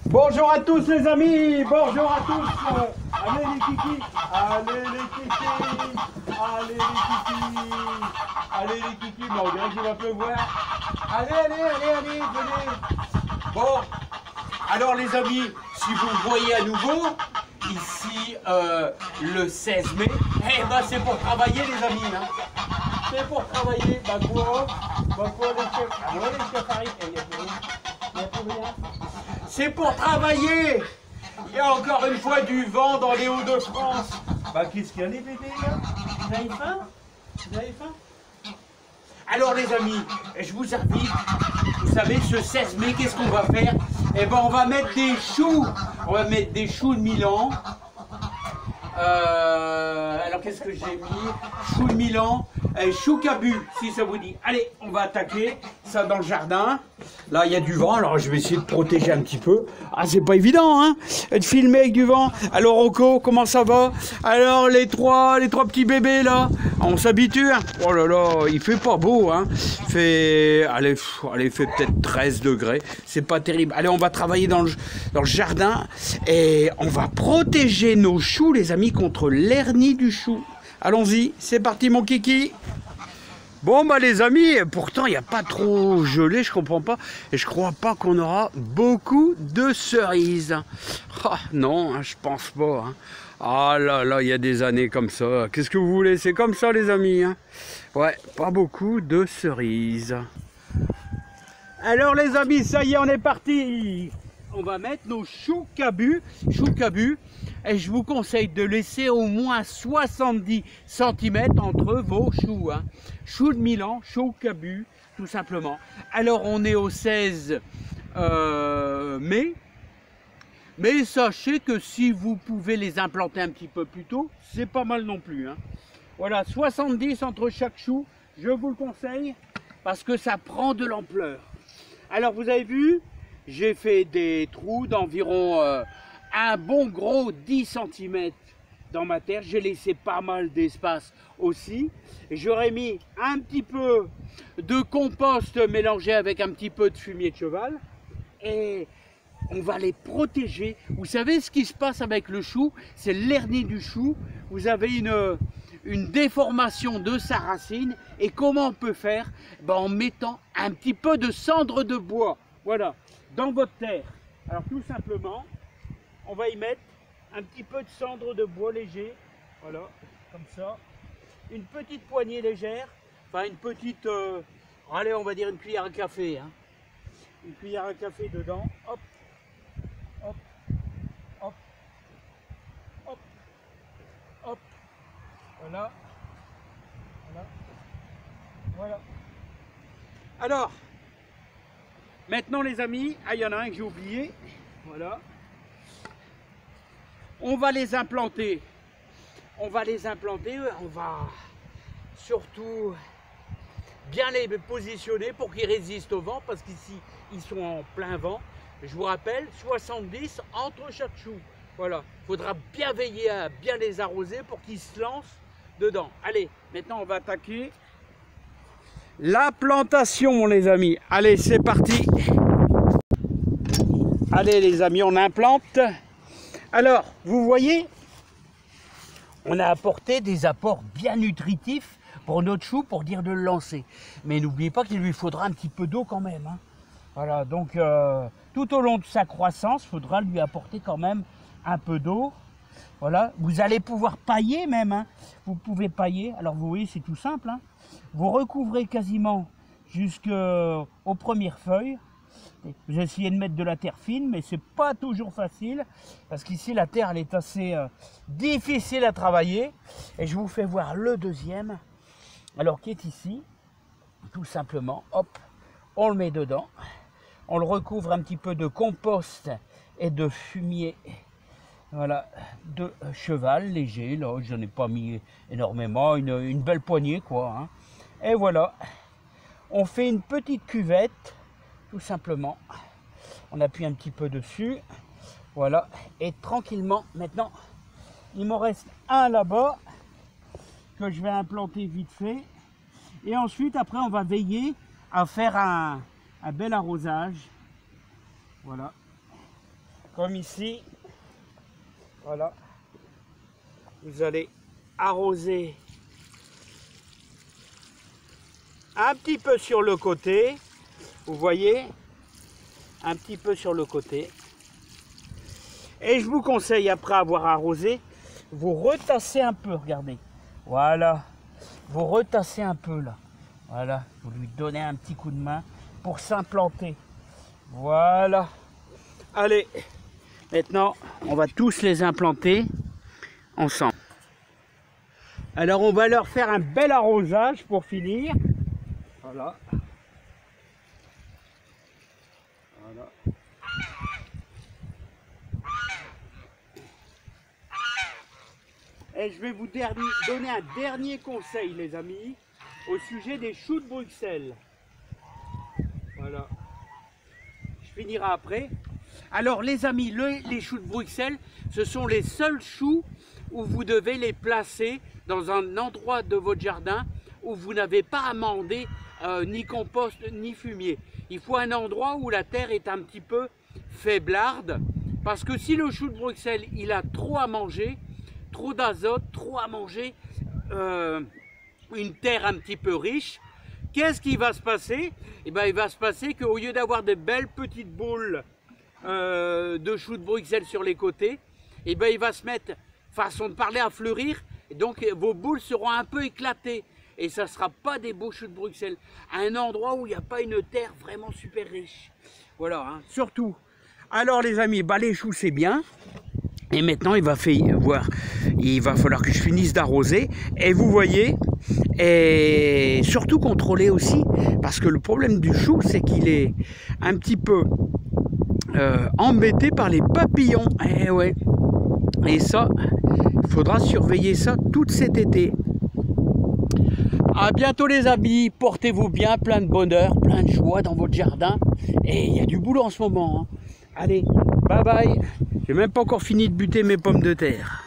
Bonjour à tous les amis, bonjour à tous. Allez les kikis, allez les kikis, allez les kikis, allez les kikis. Bon, on dirait qu'il va pleuvoir. Allez, venez. Bon, alors les amis, si vous me voyez à nouveau, ici le 16 mai, eh ben c'est pour travailler les amis. Hein. C'est pour travailler, bah quoi les chefs, ah ouais, les chefs arrivent, il n'y a plus rien. C'est pour travailler. Il y a encore une fois du vent dans les Hauts-de-France. Bah qu'est-ce qu'il y a les bébés là? Vous avez faim? Vous avez faim? Alors les amis, je vous invite, vous savez, ce 16 mai, qu'est-ce qu'on va faire? Eh ben on va mettre des choux. On va mettre des choux de Milan. Alors qu'est-ce que j'ai mis? Choux de Milan, choux cabu, si ça vous dit. Allez, on va attaquer ça dans le jardin. Là, il y a du vent, alors je vais essayer de protéger un petit peu. Ah, c'est pas évident, hein, de filmer avec du vent. Alors, Rocco, comment ça va? Alors, les trois petits bébés, là, on s'habitue, hein. Oh là là, il fait pas beau, hein. Il fait, allez, il fait peut-être 13 degrés. C'est pas terrible. Allez, on va travailler dans le jardin et on va protéger nos choux, les amis, contre l'hernie du chou. Allons-y, c'est parti, mon kiki. Bon bah les amis, pourtant il n'y a pas trop gelé, je comprends pas. Et je crois pas qu'on aura beaucoup de cerises. Ah, non, hein, je pense pas. Hein. Ah là là, il y a des années comme ça. Qu'est-ce que vous voulez? C'est comme ça les amis. Hein. Ouais, pas beaucoup de cerises. Alors les amis, ça y est, on est parti. On va mettre nos choux cabus. Et je vous conseille de laisser au moins 70 cm entre vos choux. Hein. Choux de Milan, choux cabu, tout simplement. Alors on est au 16 mai. Mais sachez que si vous pouvez les implanter un petit peu plus tôt, c'est pas mal non plus. Hein. Voilà, 70 entre chaque chou, je vous le conseille, parce que ça prend de l'ampleur. Alors vous avez vu, j'ai fait des trous d'environ un bon gros 10 cm dans ma terre. J'ai laissé pas mal d'espace aussi. J'aurais mis un petit peu de compost mélangé avec un petit peu de fumier de cheval. Et on va les protéger. Vous savez ce qui se passe avec le chou? C'est l'hernie du chou. Vous avez une déformation de sa racine. Et comment on peut faire? Ben, en mettant un petit peu de cendre de bois. Voilà, dans votre terre. Alors tout simplement, on va y mettre un petit peu de cendre de bois léger, voilà, comme ça, une petite poignée légère, enfin une petite, allez on va dire une cuillère à café, hein. Une cuillère à café dedans, hop, hop, hop, hop, hop, voilà, voilà. Alors, maintenant les amis, ah il y en a un que j'ai oublié, voilà. On va les implanter. On va surtout bien les positionner pour qu'ils résistent au vent, parce qu'ici ils sont en plein vent. Je vous rappelle, 70 entre chaque chou. Voilà, il faudra bien veiller à bien les arroser pour qu'ils se lancent dedans. Allez, maintenant on va attaquer la plantation les amis. Allez, c'est parti. Allez les amis, on implante. Alors, vous voyez, on a apporté des apports bien nutritifs pour notre chou, pour dire de le lancer. Mais n'oubliez pas qu'il lui faudra un petit peu d'eau quand même. Hein. Voilà, donc tout au long de sa croissance, il faudra lui apporter quand même un peu d'eau. Voilà, vous allez pouvoir pailler même. Hein. Vous pouvez pailler. Alors vous voyez, c'est tout simple. Hein. Vous recouvrez quasiment jusqu'aux premières feuilles. J'ai essayé de mettre de la terre fine, mais c'est pas toujours facile parce qu'ici la terre elle est assez difficile à travailler. Et je vous fais voir le deuxième, alors qui est ici. Tout simplement, hop, on le met dedans, on le recouvre un petit peu de compost et de fumier, voilà, de cheval léger. Là, j'en ai pas mis énormément, une belle poignée quoi. Hein. Et voilà, on fait une petite cuvette. Tout simplement, on appuie un petit peu dessus, voilà, et tranquillement, maintenant, il m'en reste un là-bas, que je vais implanter vite fait, et ensuite, après, on va veiller à faire un bel arrosage, voilà, comme ici. Voilà. Vous allez arroser un petit peu sur le côté. Vous voyez, un petit peu sur le côté. Et je vous conseille, après avoir arrosé, vous retassez un peu, regardez. Voilà. Vous retassez un peu là. Voilà. Vous lui donnez un petit coup de main pour s'implanter. Voilà. Allez. Maintenant, on va tous les implanter ensemble. Alors, on va leur faire un bel arrosage pour finir. Voilà. Voilà. Et je vais vous donner un dernier conseil, les amis, au sujet des choux de Bruxelles. Voilà. Je finirai après. Alors, les amis, les choux de Bruxelles, ce sont les seuls choux où vous devez les placer dans un endroit de votre jardin où vous n'avez pas amendé ni compost ni fumier. Il faut un endroit où la terre est un petit peu faiblarde, parce que si le chou de Bruxelles il a trop à manger, trop d'azote, trop à manger, une terre un petit peu riche, qu'est-ce qui va se passer? Eh bien, il va se passer qu'au lieu d'avoir de belles petites boules de chou de Bruxelles sur les côtés, eh bien, il va se mettre, façon de parler, à fleurir, et donc vos boules seront un peu éclatées. Et ça ne sera pas des beaux choux de Bruxelles, à un endroit où il n'y a pas une terre vraiment super riche. Voilà, hein, surtout. Alors les amis, bah, les choux c'est bien. Et maintenant il va falloir que je finisse d'arroser. Et vous voyez, et surtout contrôler aussi, parce que le problème du chou c'est qu'il est un petit peu embêté par les papillons. Et ouais. Et ça, il faudra surveiller ça tout cet été. À bientôt les amis, portez-vous bien, plein de bonheur, plein de joie dans votre jardin. Et il y a du boulot en ce moment. Hein. Allez, bye bye. J'ai même pas encore fini de buter mes pommes de terre.